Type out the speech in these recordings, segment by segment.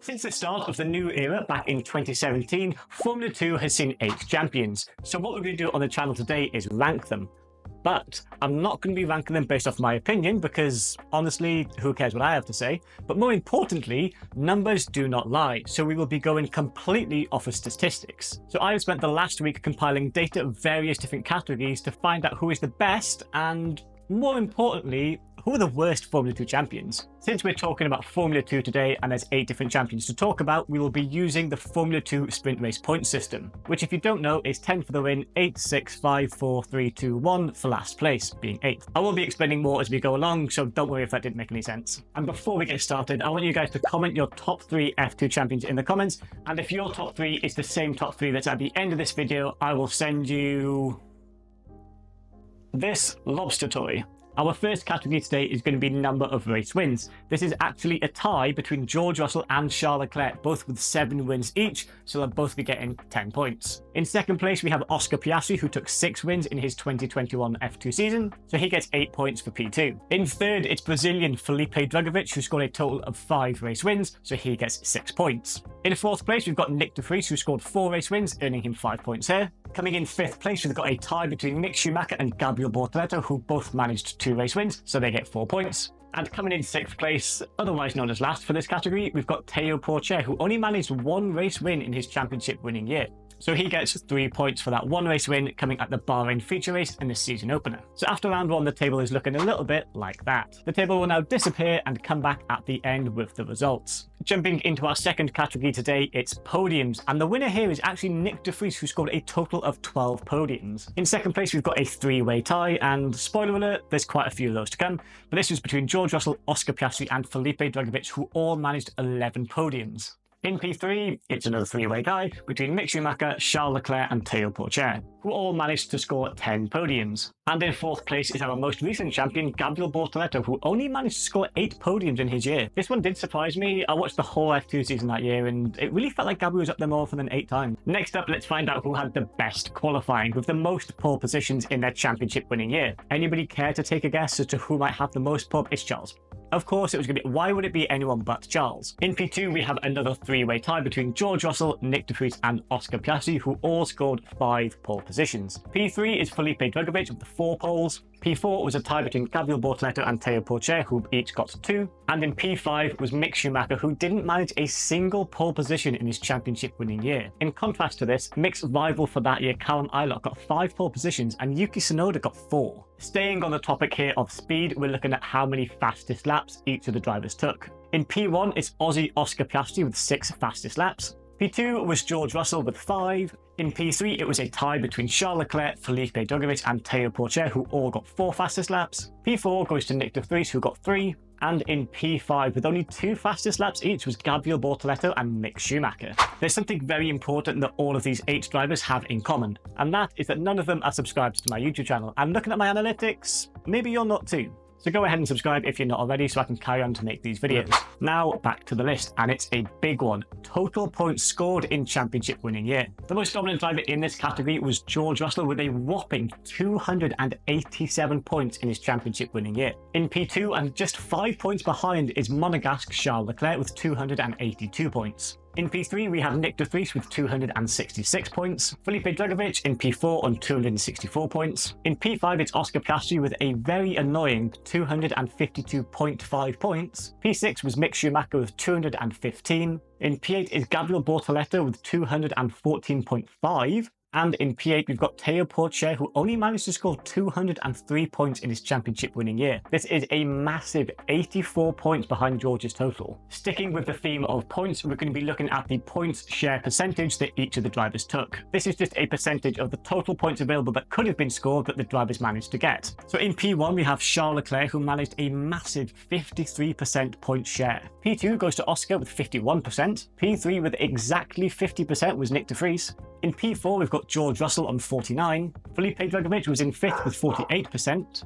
Since the start of the new era back in 2017, Formula 2 has seen 8 champions. So what we're going to do on the channel today is rank them. But I'm not going to be ranking them based off my opinion because, honestly, who cares what I have to say? But more importantly, numbers do not lie, so we will be going completely off of statistics. So I've spent the last week compiling data of various different categories to find out who is the best and, more importantly, who are the worst Formula 2 champions? Since we're talking about Formula 2 today and there's 8 different champions to talk about, we will be using the Formula 2 sprint race point system, which if you don't know is 10 for the win, 8, 6, 5, 4, 3, 2, 1 for last place, being 8th. I will be explaining more as we go along, so don't worry if that didn't make any sense. And before we get started, I want you guys to comment your top 3 F2 champions in the comments, and if your top 3 is the same top 3 that's at the end of this video, I will send you this lobster toy. Our first category today is going to be number of race wins. This is actually a tie between George Russell and Charles Leclerc, both with 7 wins each, so they'll both be getting 10 points. In second place, we have Oscar Piastri, who took 6 wins in his 2021 F2 season, so he gets 8 points for P2. In third, it's Brazilian Felipe Drugovich, who scored a total of 5 race wins, so he gets 6 points. In fourth place, we've got Nyck de Vries, who scored 4 race wins, earning him 5 points here. Coming in 5th place, we've got a tie between Mick Schumacher and Gabriel Bortoleto, who both managed 2 race wins, so they get 4 points. And coming in 6th place, otherwise known as last for this category, we've got Théo Pourchaire, who only managed 1 race win in his championship winning year. So he gets 3 points for that 1 race win coming at the Bahrain feature race and the season opener. So after round 1, the table is looking a little bit like that. The table will now disappear and come back at the end with the results. Jumping into our second category today, it's podiums. And the winner here is actually Nyck de Vries, who scored a total of 12 podiums. In second place, we've got a 3-way tie, and spoiler alert, there's quite a few of those to come. But this was between George Russell, Oscar Piastri and Felipe Drugovich, who all managed 11 podiums. In P3, it's another 3-way tie between Mick Schumacher, Charles Leclerc and Théo Pourchaire, who all managed to score 10 podiums. And in 4th place is our most recent champion, Gabriel Bortoleto, who only managed to score 8 podiums in his year. This one did surprise me. I watched the whole F2 season that year, and it really felt like Gabriel was up there more often than 8 times. Next up, let's find out who had the best qualifying, with the most pole positions in their championship winning year. Anybody care to take a guess as to who might have the most pole? It's Charles. Of course, it was going to be, why would it be anyone but Charles? In P2, we have another 3-way tie between George Russell, Nyck de Vries and Oscar Piastri, who all scored 5 pole positions. P3 is Felipe Drugovich with the 4 poles. P4 was a tie between Gabriel Bortoleto and Théo Pourchaire, who each got 2. And in P5 was Mick Schumacher, who didn't manage a single pole position in his championship winning year. In contrast to this, Mick's rival for that year, Callum Ilott, got 5 pole positions and Yuki Tsunoda got 4. Staying on the topic here of speed, we're looking at how many fastest laps each of the drivers took. In P1, it's Aussie Oscar Piastri with 6 fastest laps. P2 was George Russell with 5. In P3, it was a tie between Charles Leclerc, Felipe Drugovich and Théo Pourchaire, who all got 4 fastest laps. P4 goes to Nyck de Vries, who got 3. And in P5, with only 2 fastest laps each, was Gabriel Bortoleto and Mick Schumacher. There's something very important that all of these 8 drivers have in common, and that is that none of them are subscribed to my YouTube channel. And looking at my analytics, maybe you're not too. So go ahead and subscribe if you're not already so I can carry on to make these videos. Now back to the list, and it's a big one. Total points scored in championship winning year. The most dominant driver in this category was George Russell with a whopping 287 points in his championship winning year. In P2 and just 5 points behind is Monegasque Charles Leclerc with 282 points. In P3, we have Nyck de Vries with 266 points, Felipe Drugovich in P4 on 264 points. In P5, it's Oscar Piastri with a very annoying 252.5 points. P6 was Mick Schumacher with 215. In P8 is Gabriel Bortoleto with 214.5. And in P8, we've got Théo Pourchaire, who only managed to score 203 points in his championship winning year. This is a massive 84 points behind George's total. Sticking with the theme of points, we're going to be looking at the points share percentage that each of the drivers took. This is just a percentage of the total points available that could have been scored that the drivers managed to get. So in P1, we have Charles Leclerc, who managed a massive 53% point share. P2 goes to Oscar with 51%. P3 with exactly 50% was Nyck de Vries. In P4, we've got George Russell on 49. Felipe Drugovich was in 5th with 48%.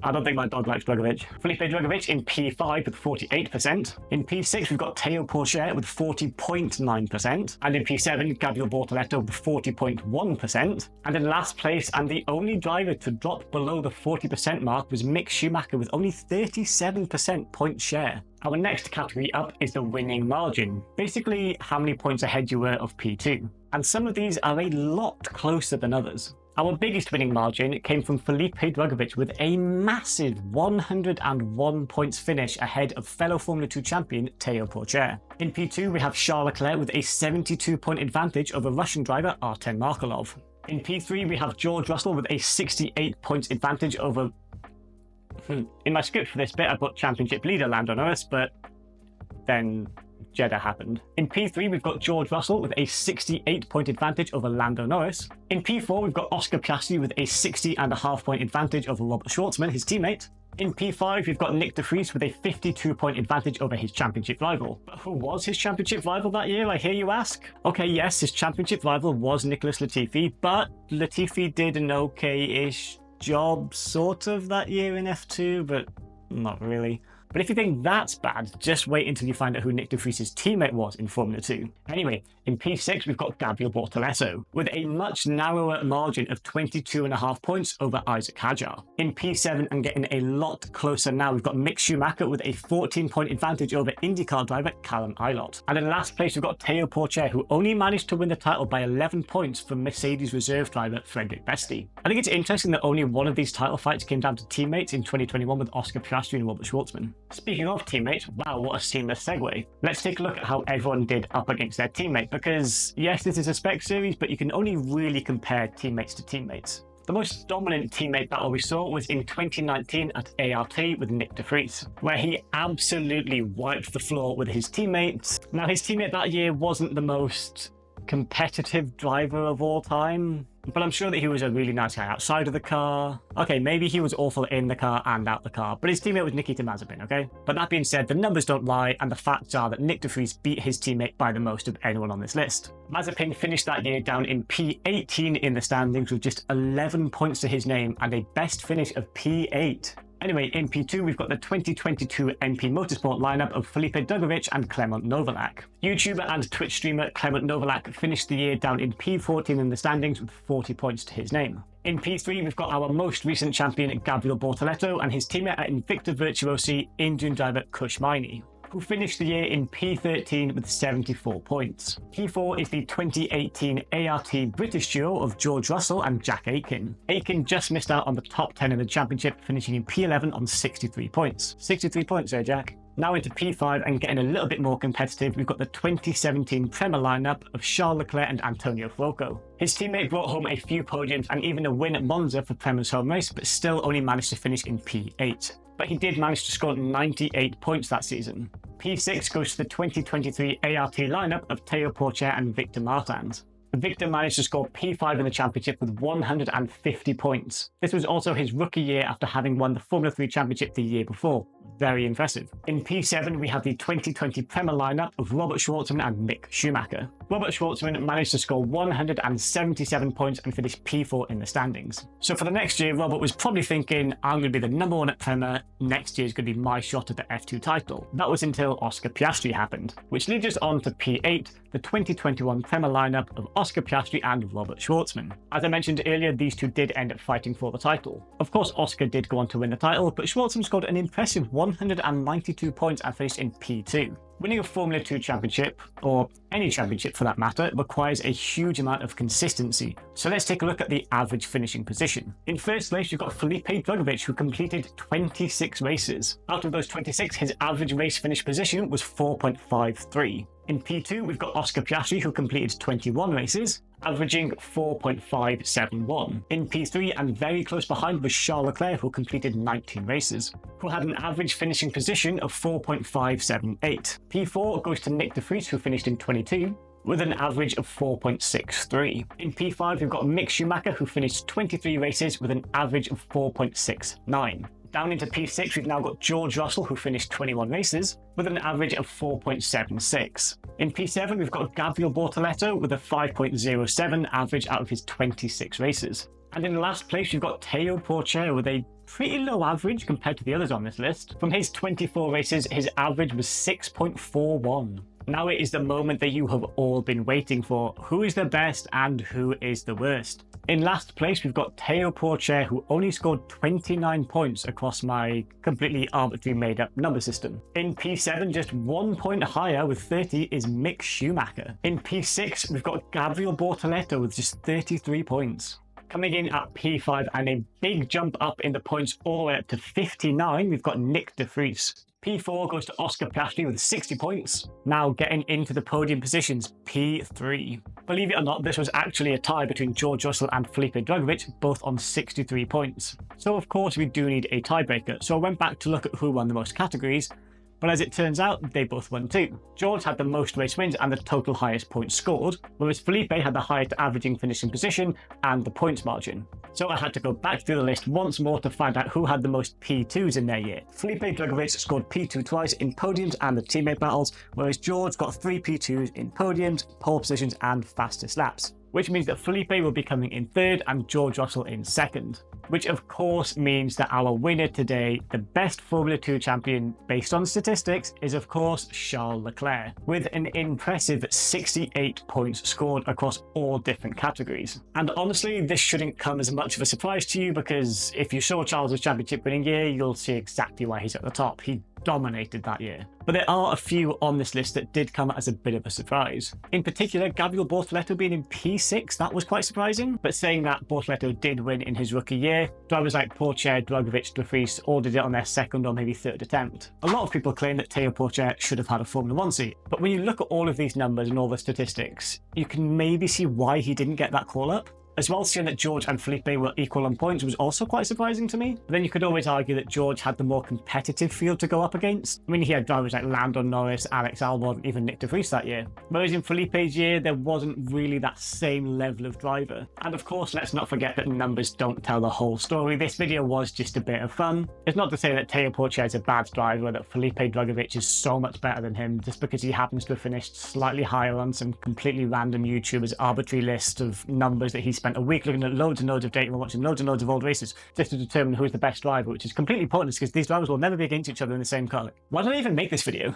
I don't think my dog likes Drugovich. Felipe Drugovich in P5 with 48%. In P6, we've got Teo Porcher with 40.9%. And in P7, Gabriel Bortoleto with 40.1%. And in last place, and the only driver to drop below the 40% mark, was Mick Schumacher with only 37% point share. Our next category up is the winning margin. Basically, how many points ahead you were of P2. And some of these are a lot closer than others. Our biggest winning margin came from Felipe Drugovich with a massive 101 points finish ahead of fellow Formula 2 champion Teo Porcher. In P2, we have Charles Leclerc with a 72-point advantage over Russian driver Artem Markelov. In P3, we have George Russell with a 68 points advantage over... In my script for this bit, I put championship leader Lando Norris, but then Jeddah happened. In P3, we've got George Russell with a 68-point advantage over Lando Norris. In P4, we've got Oscar Piastri with a 60.5-point advantage over Robert Schwartzman, his teammate. In P5, we've got Nick de Vries with a 52-point advantage over his championship rival. But who was his championship rival that year, I hear you ask? Okay, yes, his championship rival was Nicholas Latifi, but Latifi did an okay-ish job sort of that year in F2, but not really. But if you think that's bad, just wait until you find out who Nick de Vries' teammate was in Formula 2. Anyway, in P6, we've got Gabriel Bortoleto with a much narrower margin of 22.5 points over Isaac Hadjar. In P7, and getting a lot closer now, we've got Mick Schumacher with a 14-point advantage over IndyCar driver Callum Ilott. And in last place, we've got Teo Porcher, who only managed to win the title by 11 points from Mercedes reserve driver Frederick Besti. I think it's interesting that only one of these title fights came down to teammates in 2021 with Oscar Piastri and Robert Schwartzman. Speaking of teammates, wow, what a seamless segue. Let's take a look at how everyone did up against their teammate, because yes, this is a spec series, but you can only really compare teammates to teammates. The most dominant teammate battle we saw was in 2019 at ART with Nick de Vries, where he absolutely wiped the floor with his teammates. Now, his teammate that year wasn't the most competitive driver of all time, but I'm sure that he was a really nice guy outside of the car. Okay, maybe he was awful in the car and out the car, but his teammate was Nikita Mazepin, okay? But that being said, the numbers don't lie, and the facts are that Nick de Vries beat his teammate by the most of anyone on this list. Mazepin finished that year down in P18 in the standings with just 11 points to his name and a best finish of P8. Anyway, in P2, we've got the 2022 MP Motorsport lineup of Felipe Drugovich and Clement Novalak. YouTuber and Twitch streamer Clement Novalak finished the year down in P14 in the standings with 40 points to his name. In P3, we've got our most recent champion Gabriel Bortoleto and his teammate at Invicta Virtuosi, Indian driver Kush Maini, who finished the year in P13 with 74 points. P4 is the 2018 ART British duo of George Russell and Jack Aitken. Aitken just missed out on the top 10 in the championship, finishing in P11 on 63 points. 63 points there, Jack. Now into P5 and getting a little bit more competitive, we've got the 2017 Prema lineup of Charles Leclerc and Antonio Fuoco. His teammate brought home a few podiums and even a win at Monza for Prema's home race, but still only managed to finish in P8. But he did manage to score 98 points that season. P6 goes to the 2023 ART lineup of Teo Porcher and Victor Martins. Victor managed to score P5 in the championship with 150 points. This was also his rookie year after having won the Formula 3 championship the year before. Very impressive. In P7, we have the 2020 Prema lineup of Robert Schwartzman and Mick Schumacher. Robert Schwartzman managed to score 177 points and finish P4 in the standings. So for the next year, Robert was probably thinking, I'm going to be the number one at Prema, next year is going to be my shot at the F2 title. That was until Oscar Piastri happened, which leads us on to P8, the 2021 Prema lineup of Oscar Piastri and Robert Schwartzman. As I mentioned earlier, these two did end up fighting for the title. Of course, Oscar did go on to win the title, but Schwartzman scored an impressive 192 points and finished in P2. Winning a Formula 2 championship, or any championship for that matter, requires a huge amount of consistency. So let's take a look at the average finishing position. In first place, you've got Felipe Drugovich, who completed 26 races. Out of those 26, his average race finish position was 4.53. In P2, we've got Oscar Piastri, who completed 21 races, averaging 4.571. In P3, and very close behind, was Charles Leclerc, who completed 19 races, who had an average finishing position of 4.578. P4 goes to Nick de Vries, who finished in 22, with an average of 4.63. In P5, we've got Mick Schumacher, who finished 23 races with an average of 4.69. Down into P6, we've now got George Russell, who finished 21 races, with an average of 4.76. In P7, we've got Gabriel Bortoleto with a 5.07 average out of his 26 races. And in last place, you've got Teo Porcher with a pretty low average compared to the others on this list. From his 24 races, his average was 6.41. Now it is the moment that you have all been waiting for. Who is the best and who is the worst? In last place, we've got Teo Porcher, who only scored 29 points across my completely arbitrary made-up number system. In P7, just 1 point higher with 30 is Mick Schumacher. In P6, we've got Gabriel Bortoleto with just 33 points. Coming in at P5 and a big jump up in the points all the way up to 59, we've got Nick de Vries. P4 goes to Oscar Piastri with 60 points. Now getting into the podium positions, P3. Believe it or not, this was actually a tie between George Russell and Felipe Drugovich, both on 63 points. So of course we do need a tiebreaker, so I went back to look at who won the most categories, but as it turns out, they both won too. George had the most race wins and the total highest points scored, whereas Felipe had the highest averaging finishing position and the points margin. So I had to go back through the list once more to find out who had the most P2s in their year. Felipe Drugovich scored P2 twice in podiums and the teammate battles, whereas George got 3 P2s in podiums, pole positions and fastest laps, which means that Felipe will be coming in third and George Russell in second. Which of course means that our winner today, the best Formula 2 champion based on statistics, is of course Charles Leclerc, with an impressive 68 points scored across all different categories. And honestly, this shouldn't come as much of a surprise to you, because if you saw Charles' championship winning year, you'll see exactly why he's at the top. He dominated that year. But there are a few on this list that did come as a bit of a surprise. In particular, Gabriel Bortoleto being in P6, that was quite surprising. But saying that, Bortoleto did win in his rookie year. Drivers like Porcher, Drugovich, de Vries all did it on their second or maybe third attempt. A lot of people claim that Teo Porcher should have had a Formula 1 seat. But when you look at all of these numbers and all the statistics, you can maybe see why he didn't get that call up. As well, seeing that George and Felipe were equal on points was also quite surprising to me. But then you could always argue that George had the more competitive field to go up against. I mean, he had drivers like Lando Norris, Alex Albon, even Nick de Vries that year. Whereas in Felipe's year, there wasn't really that same level of driver. And of course, let's not forget that numbers don't tell the whole story. This video was just a bit of fun. It's not to say that Teo Porcher is a bad driver, that Felipe Drugovich is so much better than him, just because he happens to have finished slightly higher on some completely random YouTuber's arbitrary list of numbers that he spent a week looking at loads and loads of data and watching loads and loads of old races just to determine who is the best driver, which is completely pointless because these drivers will never be against each other in the same car. Why did I even make this video?